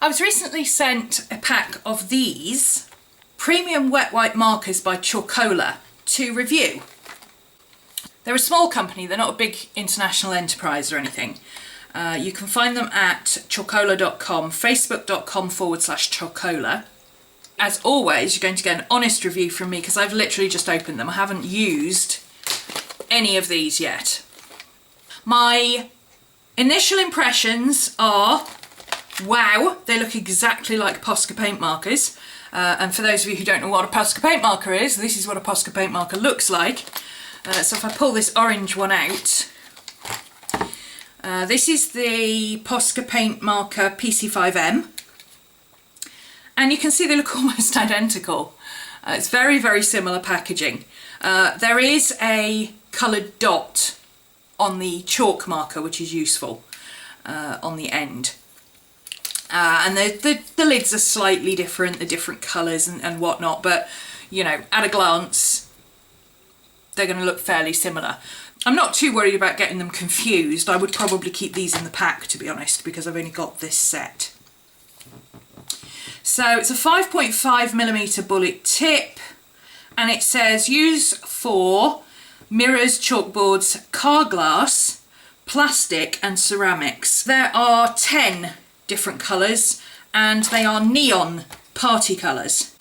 I was recently sent a pack of these premium wet white markers by Chalkola to review. They're a small company, they're not a big international enterprise or anything. You can find them at chalkola.com, facebook.com/Chalkola. As always, you're going to get an honest review from me because I've literally just opened them. I haven't used any of these yet. My initial impressions are, wow, they look exactly like Posca paint markers. And for those of you who don't know what a Posca paint marker is, this is what a Posca paint marker looks like. So if I pull this orange one out, this is the Posca paint marker PC5M. And you can see they look almost identical. It's very, very similar packaging. There is a coloured dot on the chalk marker, which is useful on the end. And the lids are slightly different, the different colours and whatnot, but you know, at a glance, they're going to look fairly similar. I'm not too worried about getting them confused. I would probably keep these in the pack, to be honest, because I've only got this set. So it's a 5.5mm bullet tip, and it says use for mirrors, chalkboards, car glass, plastic and ceramics. There are 10 different colours and they are neon party colours.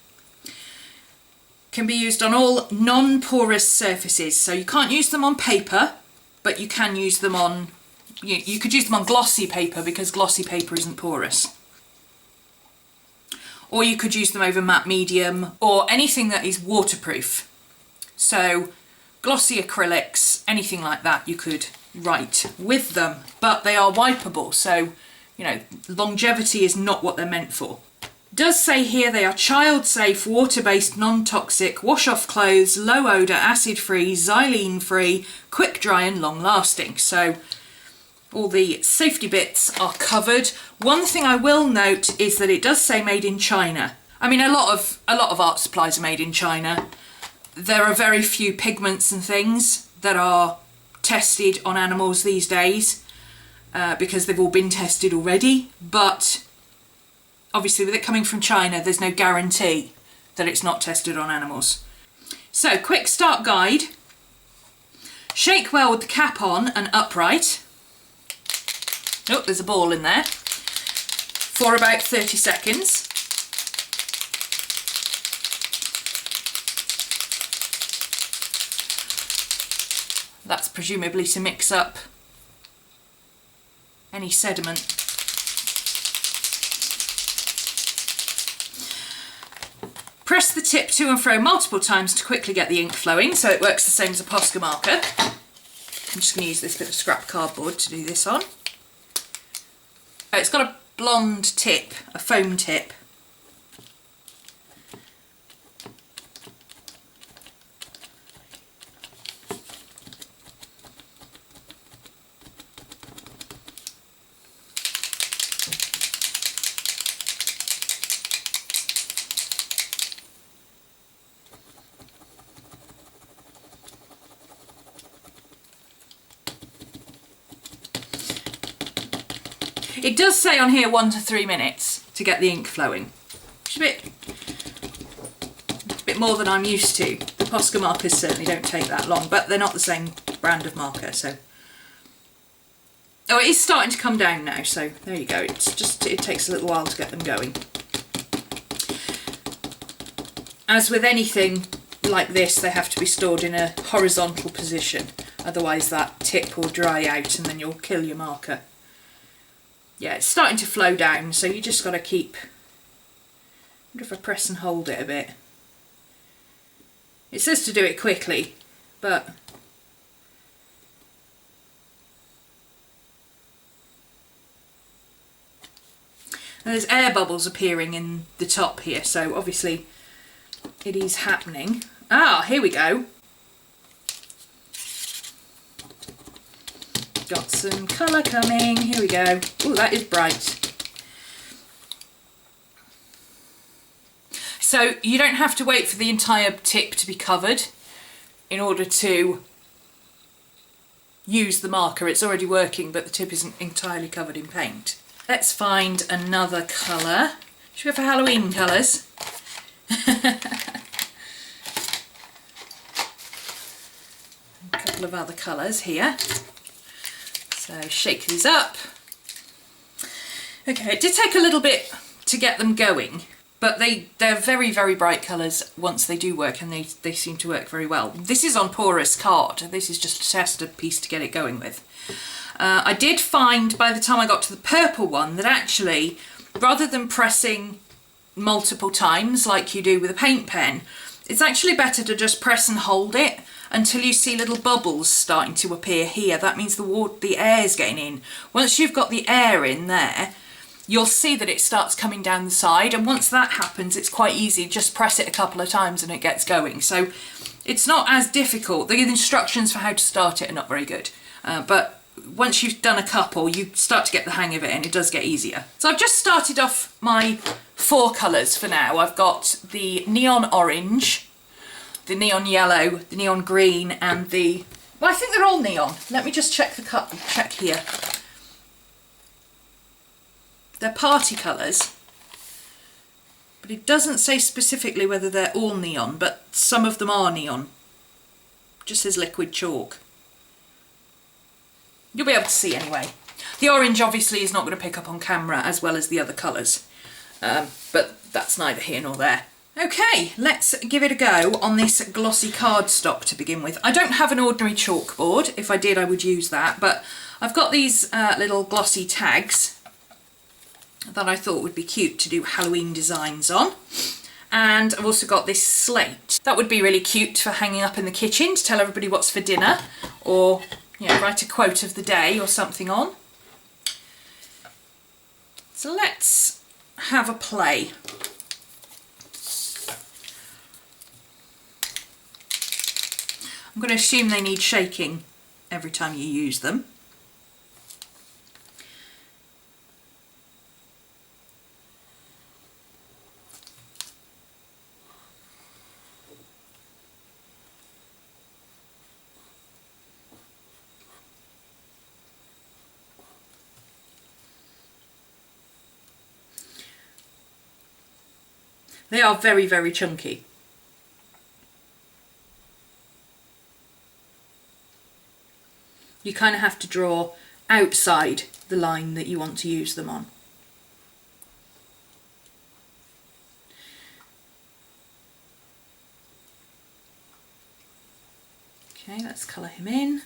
Can be used on all non-porous surfaces, so you can't use them on paper, but you can use them on, you could use them on glossy paper because glossy paper isn't porous. Or you could use them over matte medium or anything that is waterproof. So glossy acrylics, anything like that, you could write with them, but they are wipeable, so you know, longevity is not what they're meant for. It does say here they are child safe, water-based, non-toxic, wash off clothes, low odour, acid free, xylene free, quick dry and long lasting. So all the safety bits are covered. One thing I will note is that it does say made in China. I mean, a lot of art supplies are made in China. There are very few pigments and things that are tested on animals these days because they've all been tested already. But obviously with it coming from China, there's no guarantee that it's not tested on animals. So, quick start guide. Shake well with the cap on and upright. Oh, there's a ball in there. For about 30 seconds. That's presumably to mix up any sediment. Press the tip to and fro multiple times to quickly get the ink flowing, so it works the same as a Posca marker. I'm just going to use this bit of scrap cardboard to do this on. It's got a blonde tip, a foam tip. It does say on here 1 to 3 minutes to get the ink flowing, which is a bit more than I'm used to. The Posca markers certainly don't take that long, but they're not the same brand of marker, so. Oh, it is starting to come down now, so there you go. It's just, it takes a little while to get them going. As with anything like this, they have to be stored in a horizontal position, otherwise that tip will dry out and then you'll kill your marker. Yeah, it's starting to flow down, so you just got to keep... I wonder if I press and hold it a bit. It says to do it quickly, but... And there's air bubbles appearing in the top here, so obviously it is happening. Ah, here we go. Got some colour coming, here we go. Oh, that is bright. So you don't have to wait for the entire tip to be covered in order to use the marker. It's already working, but the tip isn't entirely covered in paint. Let's find another colour. Should we go for Halloween colours? A couple of other colours here. So shake these up. Okay, it did take a little bit to get them going, but they're very, very bright colours once they do work, and they seem to work very well. This is on porous card. This is just a tester piece to get it going with. I did find by the time I got to the purple one that actually, rather than pressing multiple times like you do with a paint pen, it's actually better to just press and hold it until you see little bubbles starting to appear here. That means the air is getting in. Once you've got the air in there, you'll see that it starts coming down the side, and once that happens it's quite easy. Just press it a couple of times and it gets going. So it's not as difficult. The instructions for how to start it are not very good, but once you've done a couple you start to get the hang of it and it does get easier. So I've just started off my 4 colours for now. I've got the neon orange, the neon yellow, the neon green, and the, well, I think they're all neon. Let me just check check here. They're party colours, but it doesn't say specifically whether they're all neon, but some of them are neon. It just says liquid chalk. You'll be able to see anyway. The orange obviously is not going to pick up on camera as well as the other colours, but that's neither here nor there. Okay, let's give it a go on this glossy cardstock to begin with. I don't have an ordinary chalkboard. If I did I would use that, but I've got these little glossy tags that I thought would be cute to do Halloween designs on. And I've also got this slate. That would be really cute for hanging up in the kitchen to tell everybody what's for dinner, or you know, write a quote of the day or something on. So let's have a play. I'm going to assume they need shaking every time you use them. They are very, very chunky. You kind of have to draw outside the line that you want to use them on. Okay, let's colour him in.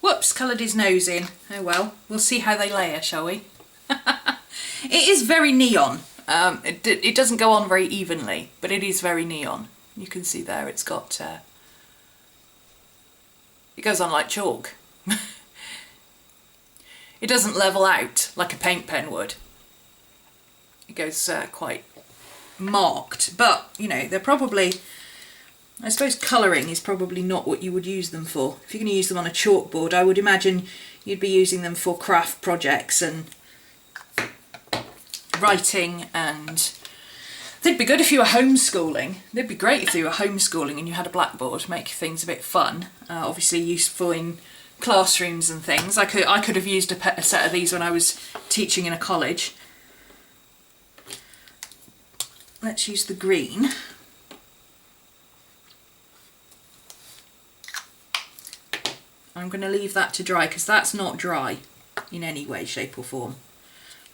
Whoops, coloured his nose in. Oh well, we'll see how they layer, shall we? It is very neon. It doesn't go on very evenly, but it is very neon. You can see there it's got... it goes on like chalk. It doesn't level out like a paint pen would. It goes quite marked, but you know, they're probably... I suppose colouring is probably not what you would use them for. If you're going to use them on a chalkboard, I would imagine you'd be using them for craft projects and writing, and they'd be good if you were homeschooling. They'd be great if you were homeschooling and you had a blackboard to make things a bit fun. Obviously useful in classrooms and things. I could have used a set of these when I was teaching in a college. Let's use the green. I'm going to leave that to dry because that's not dry in any way, shape or form.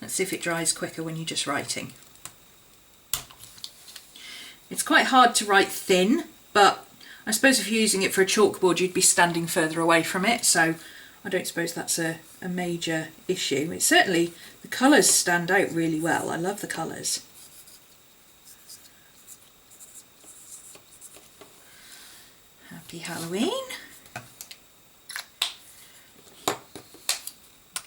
Let's see if it dries quicker when you're just writing. It's quite hard to write thin, but I suppose if you're using it for a chalkboard you'd be standing further away from it, so I don't suppose that's a major issue. It's certainly, the colours stand out really well. I love the colours. Happy Halloween.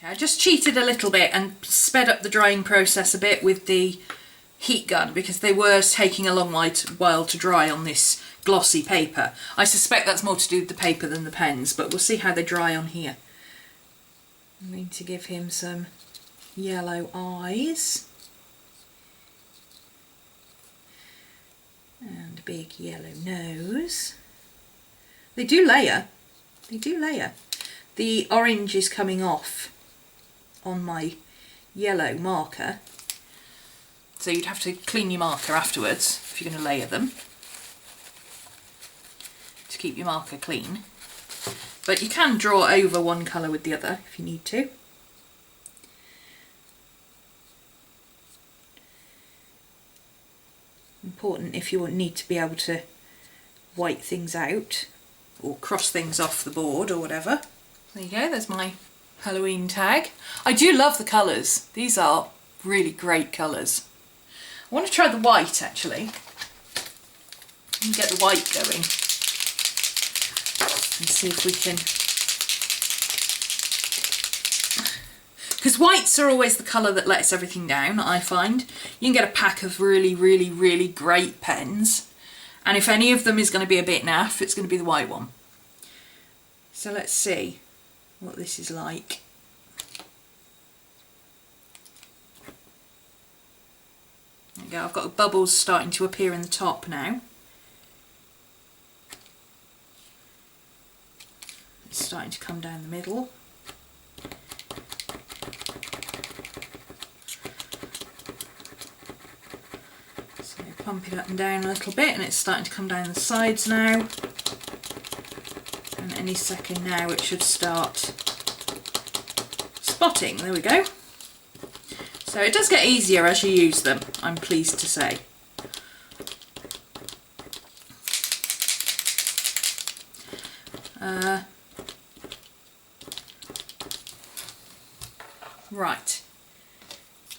Okay, I just cheated a little bit and sped up the drying process a bit with the heat gun because they were taking a long while to dry on this glossy paper. I suspect that's more to do with the paper than the pens, but we'll see how they dry on here. I'm going to give him some yellow eyes and a big yellow nose. They do layer. They do layer. The orange is coming off on my yellow marker, so you'd have to clean your marker afterwards if you're going to layer them to keep your marker clean. But you can draw over one colour with the other if you need to. Important if you need to be able to white things out or cross things off the board or whatever. There you go, there's my Halloween tag. I do love the colours. These are really great colours. I want to try the white actually. And get the white going. And see if we can... Because whites are always the colour that lets everything down, I find. You can get a pack of really, really, really great pens. And if any of them is going to be a bit naff, it's going to be the white one. So let's see what this is like. There we go, I've got bubbles starting to appear in the top now. It's starting to come down the middle. So pump it up and down a little bit, and it's starting to come down the sides now. And any second now it should start spotting. There we go. So it does get easier as you use them, I'm pleased to say. Right,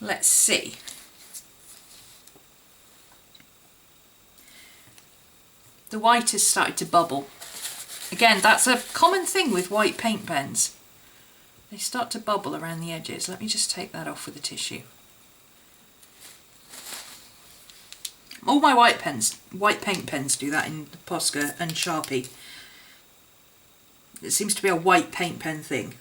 let's see. The white has started to bubble. Again, that's a common thing with white paint pens. They start to bubble around the edges. Let me just take that off with a tissue. All my white paint pens do that in Posca and Sharpie. It seems to be a white paint pen thing.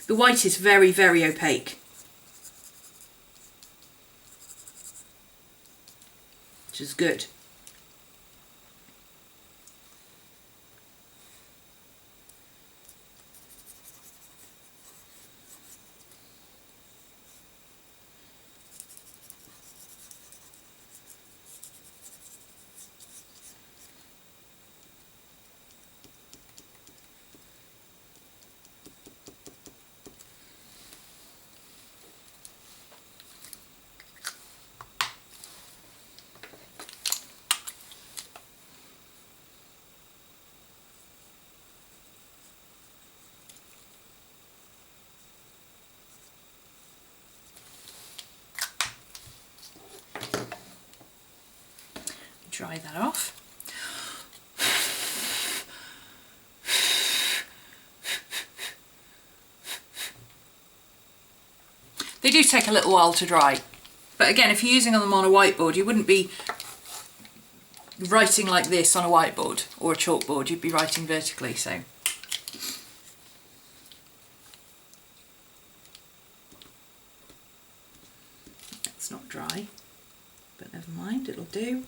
The white is very, very opaque, which is good. Dry that off. They do take a little while to dry, but again, if you're using them on a whiteboard, you wouldn't be writing like this on a whiteboard or a chalkboard, you'd be writing vertically, so. It's not dry, but never mind, it'll do.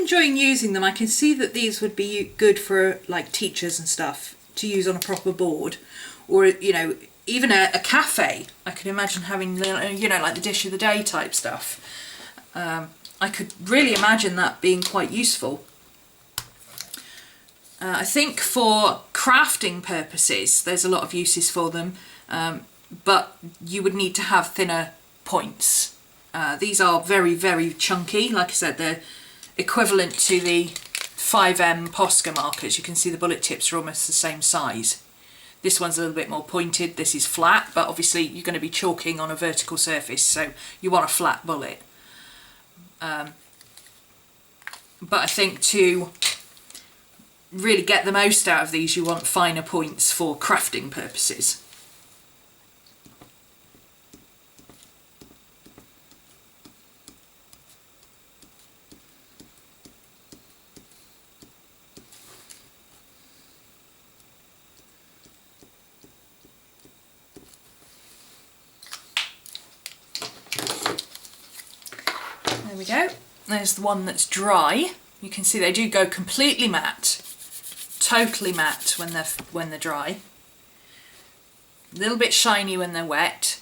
enjoying using them. I can see that these would be good for like teachers and stuff to use on a proper board, or you know, even a cafe. I could imagine having, you know, like the dish of the day type stuff. I could really imagine that being quite useful. I think for crafting purposes there's a lot of uses for them, but you would need to have thinner points. These are very, very chunky. Like I said, they're equivalent to the 5M Posca markers. You can see the bullet tips are almost the same size. This one's a little bit more pointed, this is flat, but obviously you're going to be chalking on a vertical surface, so you want a flat bullet. But I think to really get the most out of these, you want finer points for crafting purposes. There we go. There's the one that's dry. You can see they do go completely matte, totally matte when they're dry. A little bit shiny when they're wet,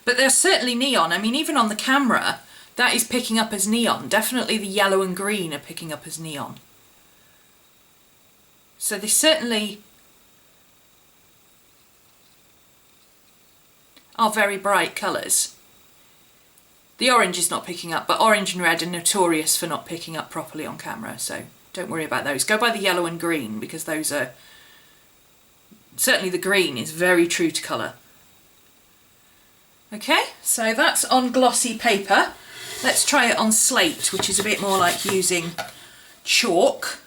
but they're certainly neon. I mean, even on the camera, that is picking up as neon. Definitely the yellow and green are picking up as neon. So they certainly are very bright colours. The orange is not picking up, but orange and red are notorious for not picking up properly on camera, so don't worry about those. Go by the yellow and green, because those are... certainly the green is very true to colour. Okay, so that's on glossy paper. Let's try it on slate, which is a bit more like using chalk.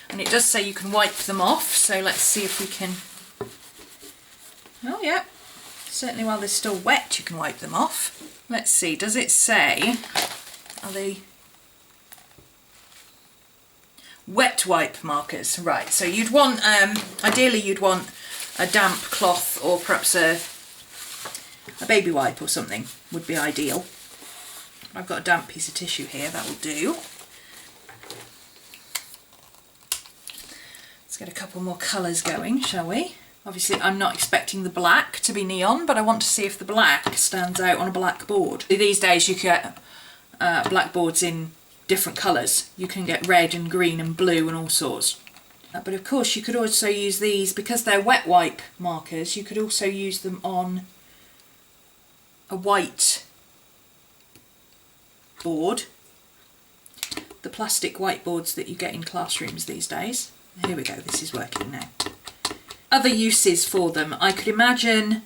And it does say you can wipe them off, so let's see if we can... Oh yeah, certainly while they're still wet you can wipe them off. Let's see, does it say, are they wet wipe markers? Right, so you'd want, ideally you'd want a damp cloth, or perhaps a baby wipe or something would be ideal. I've got a damp piece of tissue here, that will do. Let's get a couple more colours going, shall we? Obviously I'm not expecting the black to be neon, but I want to see if the black stands out on a black board. These days you get blackboards in different colours. You can get red and green and blue and all sorts. But of course you could also use these, because they're wet wipe markers, you could also use them on a white board. The plastic whiteboards that you get in classrooms these days. Here we go, this is working now. Other uses for them. I could imagine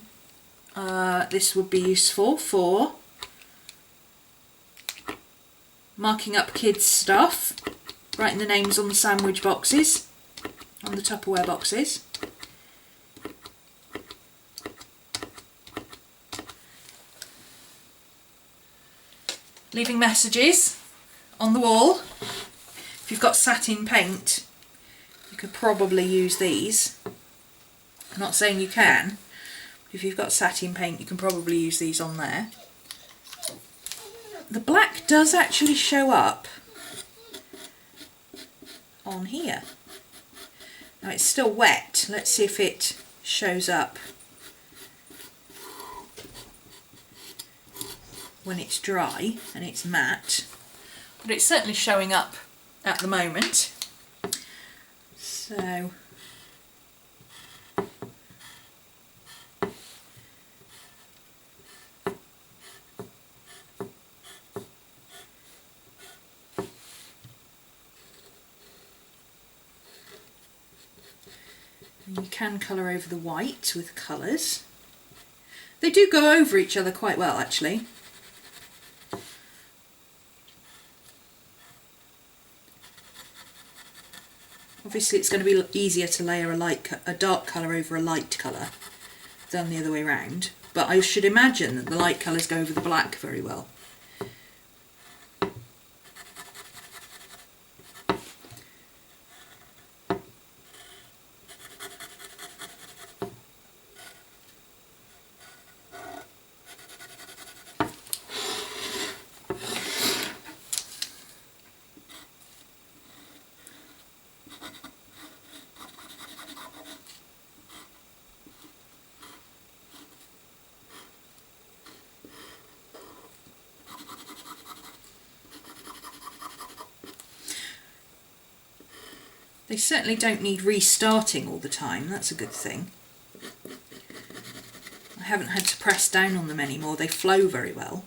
this would be useful for marking up kids' stuff, writing the names on the sandwich boxes, on the Tupperware boxes. Leaving messages on the wall. If you've got satin paint, you could probably use these. I'm not saying you can. If you've got satin paint, you can probably use these on there. The black does actually show up on here. Now it's still wet. Let's see if it shows up when it's dry and it's matte. But it's certainly showing up at the moment. So and you can colour over the white with colours. They do go over each other quite well actually. Obviously it's going to be easier to layer a dark colour over a light colour than the other way around, but I should imagine that the light colours go over the black very well. They certainly don't need restarting all the time, that's a good thing. I haven't had to press down on them anymore, they flow very well.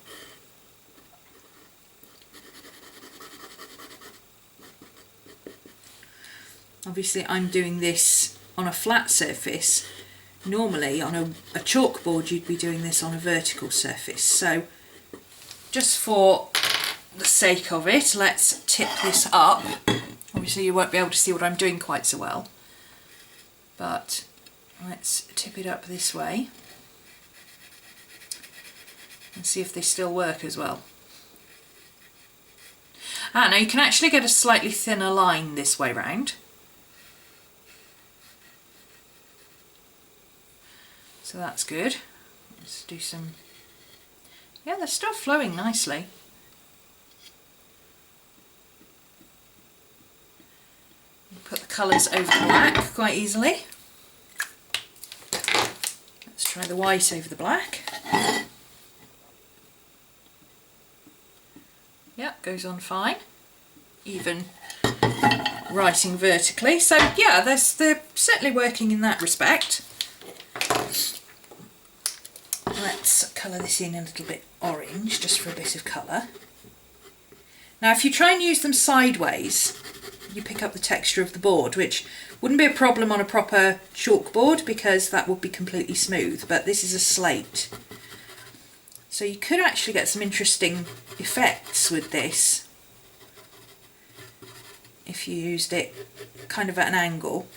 Obviously I'm doing this on a flat surface. Normally on a chalkboard you'd be doing this on a vertical surface, so just for the sake of it, let's tip this up. Obviously you won't be able to see what I'm doing quite so well, but let's tip it up this way and see if they still work as well. Now you can actually get a slightly thinner line this way round. So that's good. Let's do some, yeah, they're still flowing nicely. Put the colours over the black quite easily. Let's try the white over the black. Yep, goes on fine. Even writing vertically. So yeah, they're certainly working in that respect. Let's colour this in a little bit orange, just for a bit of colour. Now if you try and use them sideways, you pick up the texture of the board, which wouldn't be a problem on a proper chalkboard because that would be completely smooth, but this is a slate. So you could actually get some interesting effects with this if you used it kind of at an angle.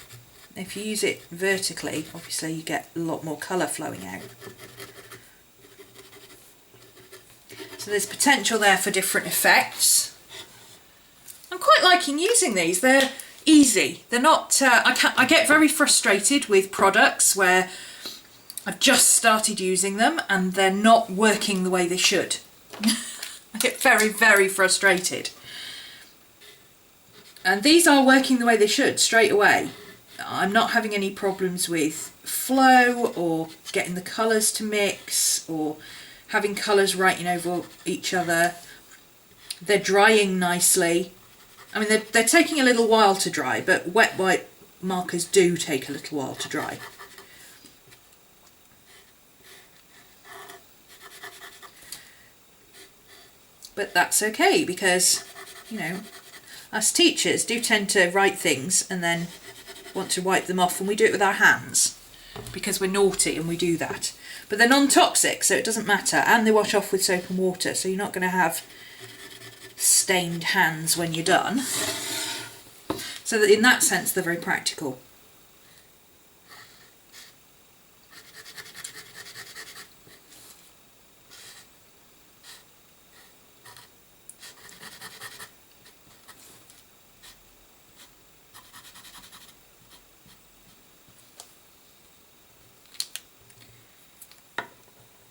If you use it vertically, obviously you get a lot more colour flowing out. So there's potential there for different effects. I'm quite liking using these. They're easy. They're not. I get very frustrated with products where I've just started using them and they're not working the way they should. I get very, very frustrated. And these are working the way they should straight away. I'm not having any problems with flow or getting the colours to mix or having colours writing over each other. They're drying nicely. I mean, they're taking a little while to dry, but wet white markers do take a little while to dry. But that's okay because, you know, us teachers do tend to write things and then want to wipe them off, and we do it with our hands because we're naughty and we do that. But they're non-toxic, so it doesn't matter, and they wash off with soap and water, so you're not going to have stained hands when you're done. So that in that sense they're very practical.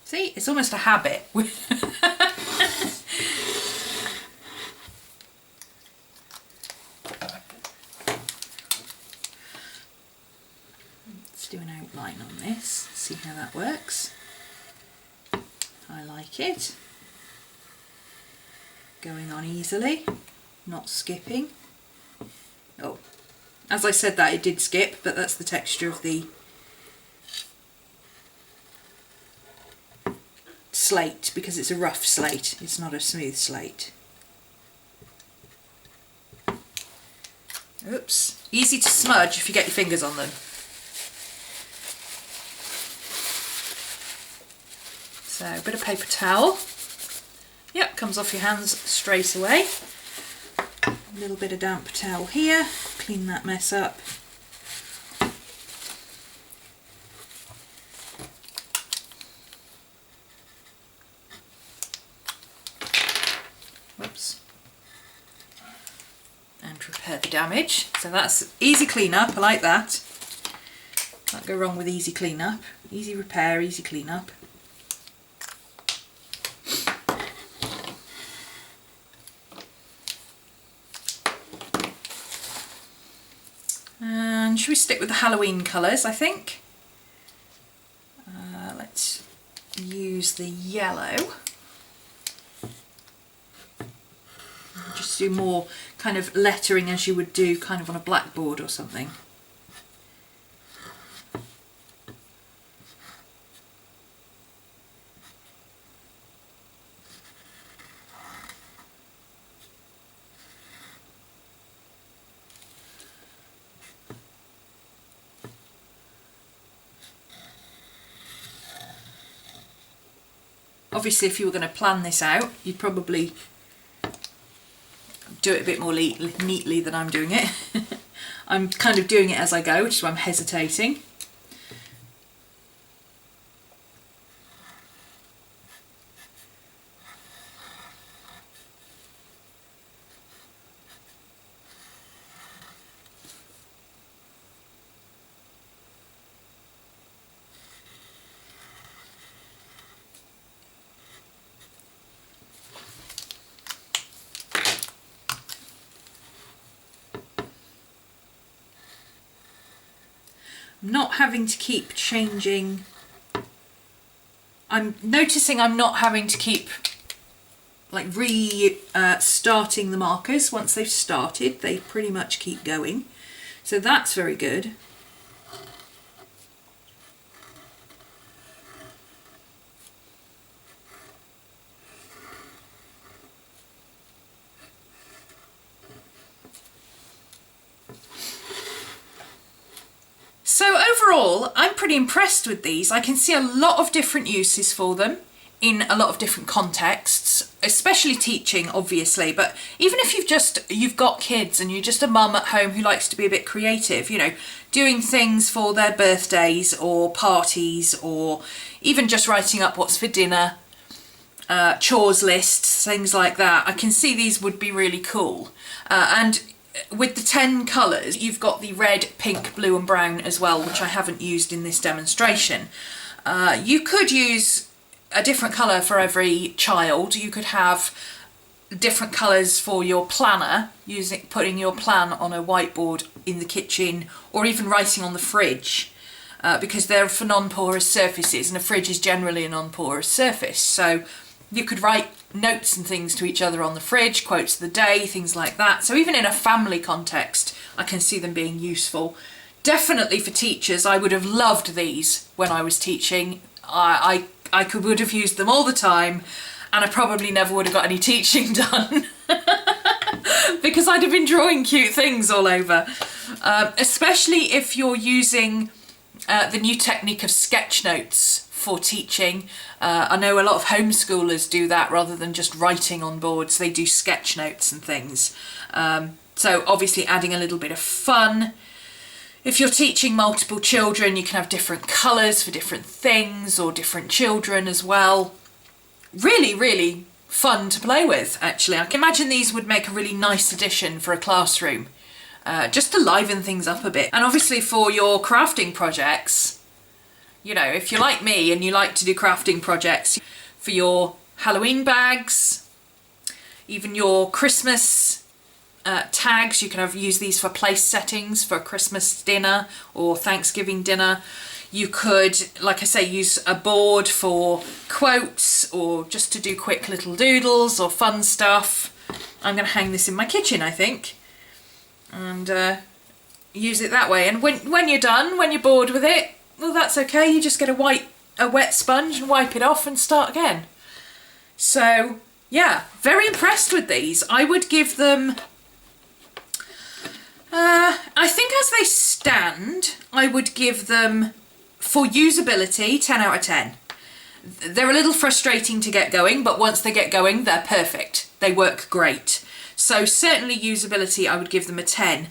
See, it's almost a habit. Let's do an outline on this, see how that works. I like it. Going on easily, not skipping. Oh, as I said that, it did skip, but that's the texture of the slate, because it's a rough slate, it's not a smooth slate. Oops, easy to smudge if you get your fingers on them. So a bit of paper towel. Yep, comes off your hands straight away. A little bit of damp towel here, clean that mess up. Whoops. And repair the damage. So that's easy cleanup, I like that. Can't go wrong with easy cleanup. Easy repair, easy cleanup. And should we stick with the Halloween colours, I think? Let's use the yellow. Just do more kind of lettering as you would do kind of on a blackboard or something. Obviously, if you were going to plan this out, you'd probably do it a bit more neatly than I'm doing it. I'm kind of doing it as I go, which is why I'm hesitating. Not having to keep changing. I'm noticing I'm not having to keep like starting the markers. Once they've started, they pretty much keep going. So that's very good. So overall, I'm pretty impressed with these. I can see a lot of different uses for them in a lot of different contexts, especially teaching, obviously, but even if you've got kids and you're just a mum at home who likes to be a bit creative, you know, doing things for their birthdays or parties, or even just writing up what's for dinner, chores lists, things like that, I can see these would be really cool. And with the 10 colours, you've got the red, pink, blue and brown as well, which I haven't used in this demonstration. You could use a different colour for every child. You could have different colours for your planner, putting your plan on a whiteboard in the kitchen, or even writing on the fridge, because they're for non-porous surfaces, and a fridge is generally a non-porous surface. So you could write notes and things to each other on the fridge, quotes of the day, things like that. So even in a family context, I can see them being useful. Definitely for teachers, I would have loved these when I was teaching. I would have used them all the time, and I probably never would have got any teaching done because I'd have been drawing cute things all over. Especially if you're using the new technique of sketch notes for teaching. I know a lot of homeschoolers do that rather than just writing on boards. They do sketch notes and things. So obviously adding a little bit of fun. If you're teaching multiple children, you can have different colours for different things, or different children as well. Really, really fun to play with, actually. I can imagine these would make a really nice addition for a classroom, just to liven things up a bit. And obviously for your crafting projects, you know, if you're like me and you like to do crafting projects for your Halloween bags, even your Christmas tags, you can use these for place settings for Christmas dinner or Thanksgiving dinner. You could, like I say, use a board for quotes, or just to do quick little doodles or fun stuff. I'm going to hang this in my kitchen, I think, and use it that way. And when you're done, when you're bored with it, well, that's okay. You just get a wet sponge and wipe it off and start again. So yeah, very impressed with these. I would give them, I think as they stand, I would give them, for usability, 10 out of 10. They're a little frustrating to get going, but once they get going, they're perfect. They work great. So certainly usability, I would give them a 10.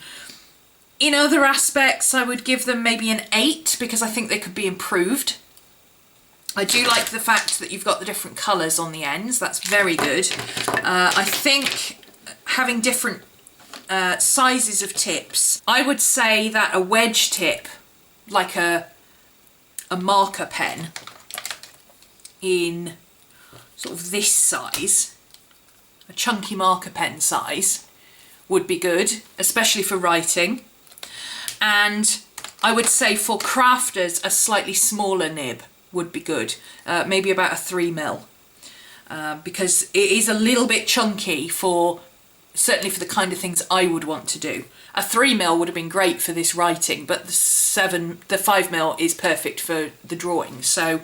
In other aspects, I would give them maybe an 8 because I think they could be improved. I do like the fact that you've got the different colours on the ends. That's very good. I think having different sizes of tips, I would say that a wedge tip, like a marker pen in sort of this size, a chunky marker pen size, would be good, especially for writing. And I would say for crafters, a slightly smaller nib would be good, maybe about a 3mm, because it is a little bit chunky for, certainly for the kind of things I would want to do. A 3mm would have been great for this writing, but the 5mm is perfect for the drawing. So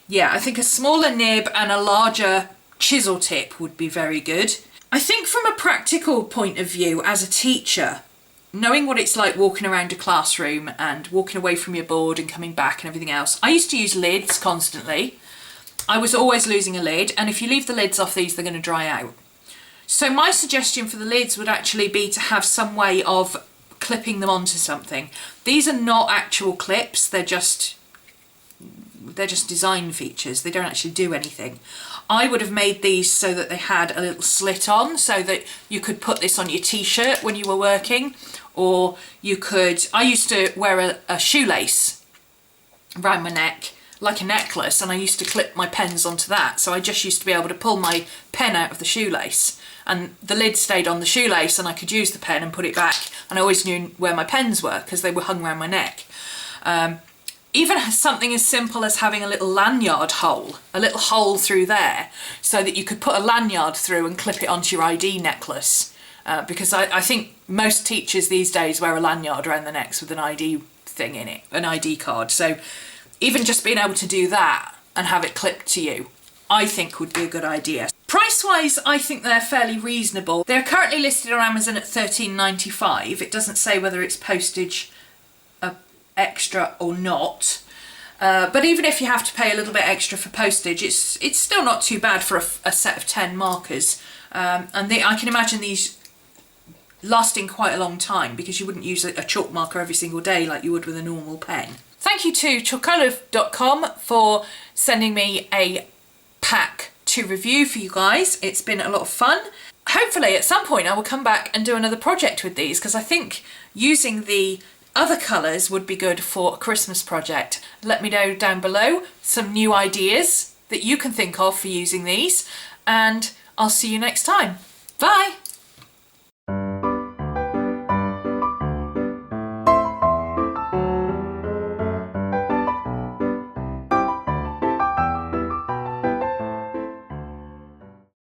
yeah, I think a smaller nib and a larger chisel tip would be very good. I think from a practical point of view, as a teacher, knowing what it's like walking around a classroom and walking away from your board and coming back and everything else, I used to use lids constantly. I was always losing a lid, and if you leave the lids off these, they're going to dry out. So my suggestion for the lids would actually be to have some way of clipping them onto something. These are not actual clips, they're just design features. They don't actually do anything. I would have made these so that they had a little slit on, so that you could put this on your t-shirt when you were working, or you could, I used to wear a shoelace around my neck like a necklace, and I used to clip my pens onto that, so I just used to be able to pull my pen out of the shoelace and the lid stayed on the shoelace and I could use the pen and put it back, and I always knew where my pens were because they were hung around my neck. Even something as simple as having a little lanyard hole, a little hole through there, so that you could put a lanyard through and clip it onto your ID necklace. Because I think most teachers these days wear a lanyard around their necks with an ID thing in it, an ID card. So even just being able to do that and have it clipped to you, I think would be a good idea. Price-wise, I think they're fairly reasonable. They're currently listed on Amazon at $13.95. It doesn't say whether it's postage extra or not, but even if you have to pay a little bit extra for postage, it's still not too bad for a set of 10 markers, and I can imagine these lasting quite a long time because you wouldn't use a chalk marker every single day like you would with a normal pen. Thank you to Chakola.com for sending me a pack to review for you guys. It's been a lot of fun. Hopefully at some point I will come back and do another project with these, because I think using the other colours would be good for a Christmas project. Let me know down below some new ideas that you can think of for using these, and I'll see you next time. Bye!